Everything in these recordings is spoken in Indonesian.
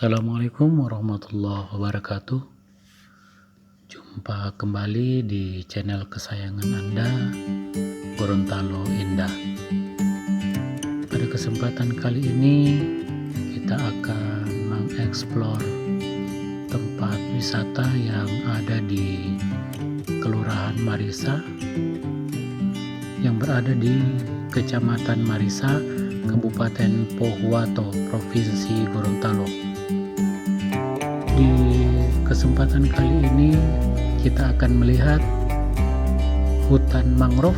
Assalamualaikum warahmatullahi wabarakatuh. Jumpa kembali di channel kesayangan Anda, Gorontalo Indah. Pada kesempatan kali ini kita akan mengeksplor tempat wisata yang ada di Kelurahan Marisa yang berada di Kecamatan Marisa, Kabupaten Pohuwato, Provinsi Gorontalo. Di kesempatan kali ini kita akan melihat hutan mangrove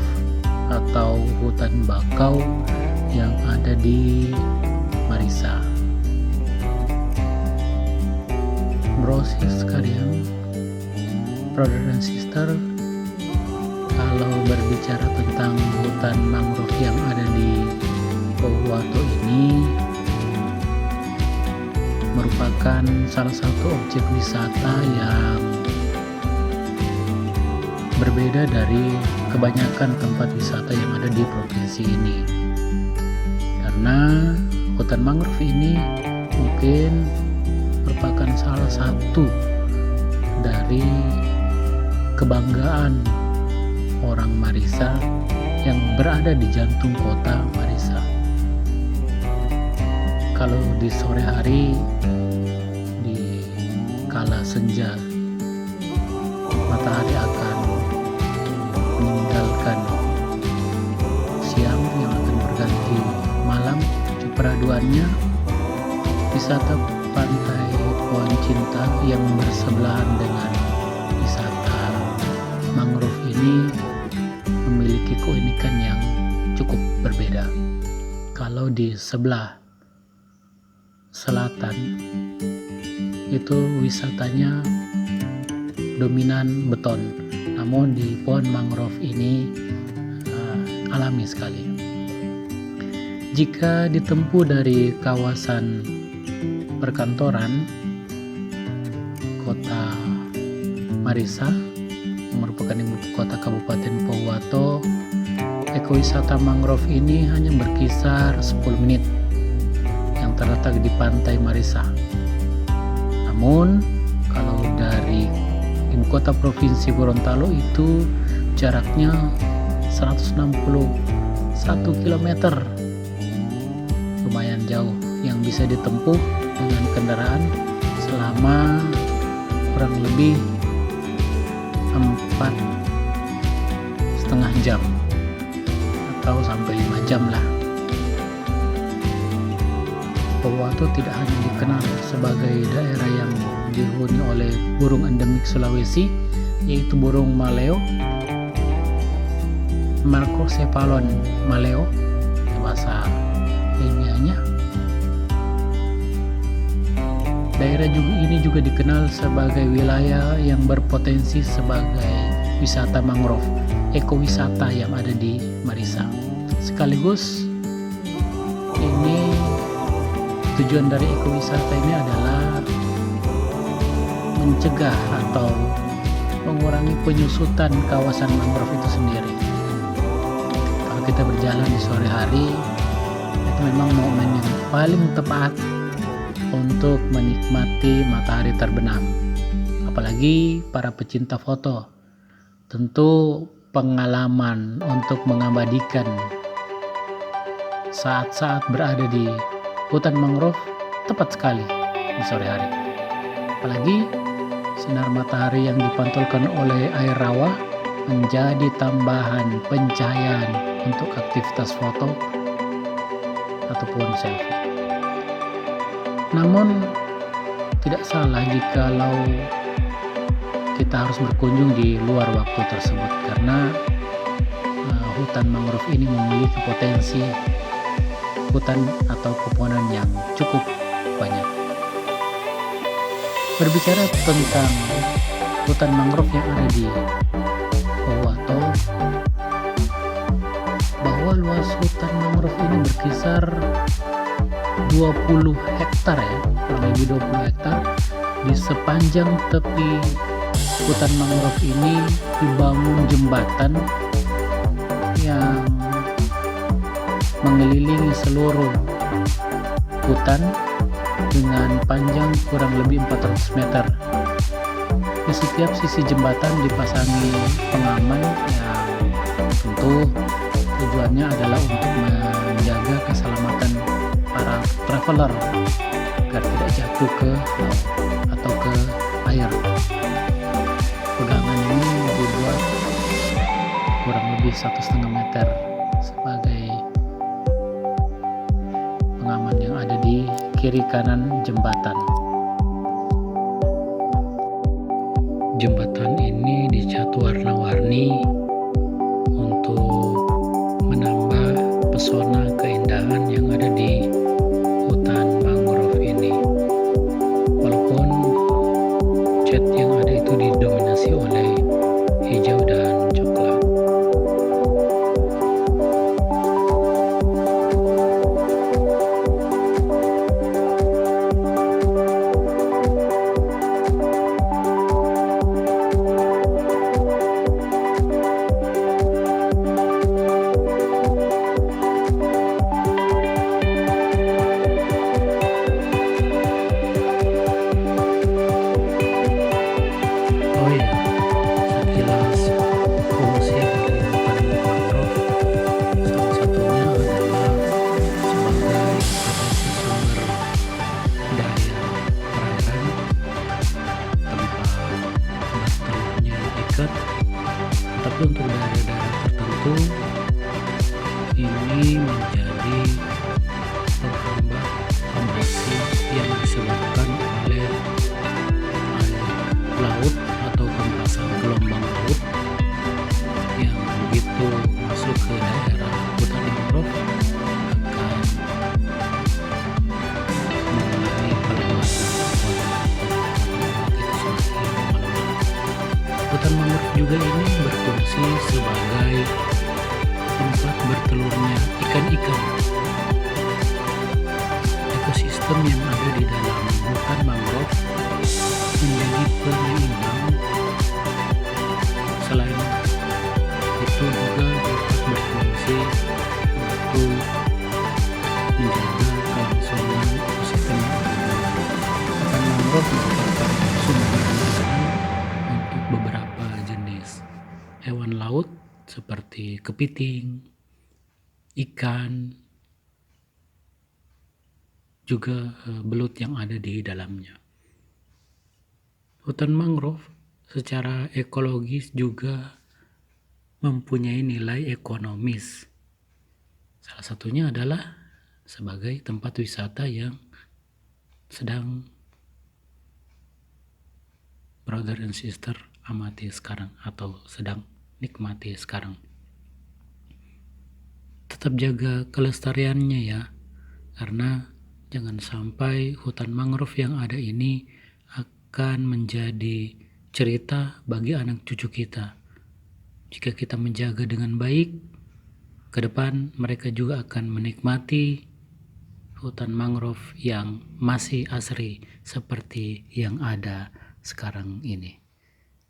atau hutan bakau yang ada di Marisa. Brother sekalian, brother dan sister, kalau berbicara tentang hutan mangrove yang ada di Pohuwato ini merupakan salah satu objek wisata yang berbeda dari kebanyakan tempat wisata yang ada di provinsi ini, karena hutan mangrove ini mungkin merupakan salah satu dari kebanggaan orang Marisa yang berada di jantung kota Marisa. Kalau di sore hari, di kala senja, matahari akan meninggalkan siang yang akan berganti malam. Peraduannya wisata pantai Pohon Cinta yang bersebelahan dengan wisata mangrove ini memiliki keunikan yang cukup berbeda. Kalau di sebelah selatan itu wisatanya dominan beton, namun di pohon mangrove ini alami sekali. Jika ditempuh dari kawasan perkantoran kota Marisa yang merupakan ibu kota Kabupaten Pohuwato, ekowisata mangrove ini hanya berkisar 10 menit yang terletak di pantai Marisa. Namun kalau dari ibu kota provinsi Gorontalo itu jaraknya 161 km, lumayan jauh, yang bisa ditempuh dengan kendaraan selama kurang lebih 4,5 jam atau sampai 5 jam lah. Pohuwato tidak hanya dikenal sebagai daerah yang dihuni oleh burung endemik Sulawesi, yaitu burung maleo, Marcocephalon maleo bahasa ilmiahnya. Daerah ini juga dikenal sebagai wilayah yang berpotensi sebagai wisata mangrove, ekowisata yang ada di Marisa. Sekaligus ini tujuan dari ekowisata ini adalah mencegah atau mengurangi penyusutan kawasan mangrove itu sendiri. Kalau kita berjalan di sore hari, itu memang momen yang paling tepat untuk menikmati matahari terbenam. Apalagi para pecinta foto, tentu pengalaman untuk mengabadikan saat-saat berada di hutan mangrove tepat sekali di sore hari. Apalagi sinar matahari yang dipantulkan oleh air rawa menjadi tambahan pencahayaan untuk aktivitas foto ataupun selfie. Namun tidak salah jikalau kita harus berkunjung di luar waktu tersebut, karena hutan mangrove ini memiliki potensi hutan atau pepohonan yang cukup banyak. Berbicara tentang hutan mangrove yang ada di Pohuwato, bahwa luas hutan mangrove ini berkisar 20 hektar ya, kurang lebih 20 hektar. Di sepanjang tepi hutan mangrove ini dibangun jembatan yang mengelilingi seluruh hutan dengan panjang kurang lebih 400 meter. Di setiap sisi jembatan dipasangi pengaman yang tentu tujuannya adalah untuk menjaga keselamatan para traveler agar tidak jatuh ke laut atau ke air. Pegangan ini dibuat kurang lebih 1,5 meter sebagai pengaman yang ada di kiri kanan jembatan. Jembatan ini dicat warna-warni untuk menambah pesona keindahan yang ada di hutan mangrove ini. Walaupun cat yang ada itu didominasi oleh hijau dan coklat. Oh iya, sekilas fungsi dari hutan mangrove, salah satunya adalah sebagai potensi sumber daya perairan, tempat bertelurnya ikan. Tapi untuk daerah-daerah tertentu ini menjadi penghambat abrasi yang disebabkan oleh air laut atau hempasan gelombang laut yang begitu masuk ke daerah hutan mangrove akan mengalami pelemahan itu semakin melemah. Hutan mangrove juga ini berfungsi sebagai tempat bertelurnya ikan-ikan. Ekosistem yang ada di dalam hutan mangrove menjadi penyeimbang. Selain itu juga dapat berfungsi untuk menjaga kelangsungan ekosistem yang ada. Hutan mangrove merupakan sumber makan untuk beberapa jenis hewan laut seperti kepiting, ikan, juga belut yang ada di dalamnya. Hutan mangrove secara ekologis juga mempunyai nilai ekonomis. Salah satunya adalah sebagai tempat wisata yang sedang brother and sister amati sekarang atau sedang nikmati sekarang. Tetap jaga kelestariannya ya, karena jangan sampai hutan mangrove yang ada ini akan menjadi cerita bagi anak cucu kita. Jika kita menjaga dengan baik, ke depan mereka juga akan menikmati hutan mangrove yang masih asri seperti yang ada sekarang ini.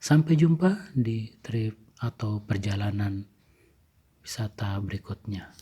Sampai jumpa di trip atau perjalanan wisata berikutnya.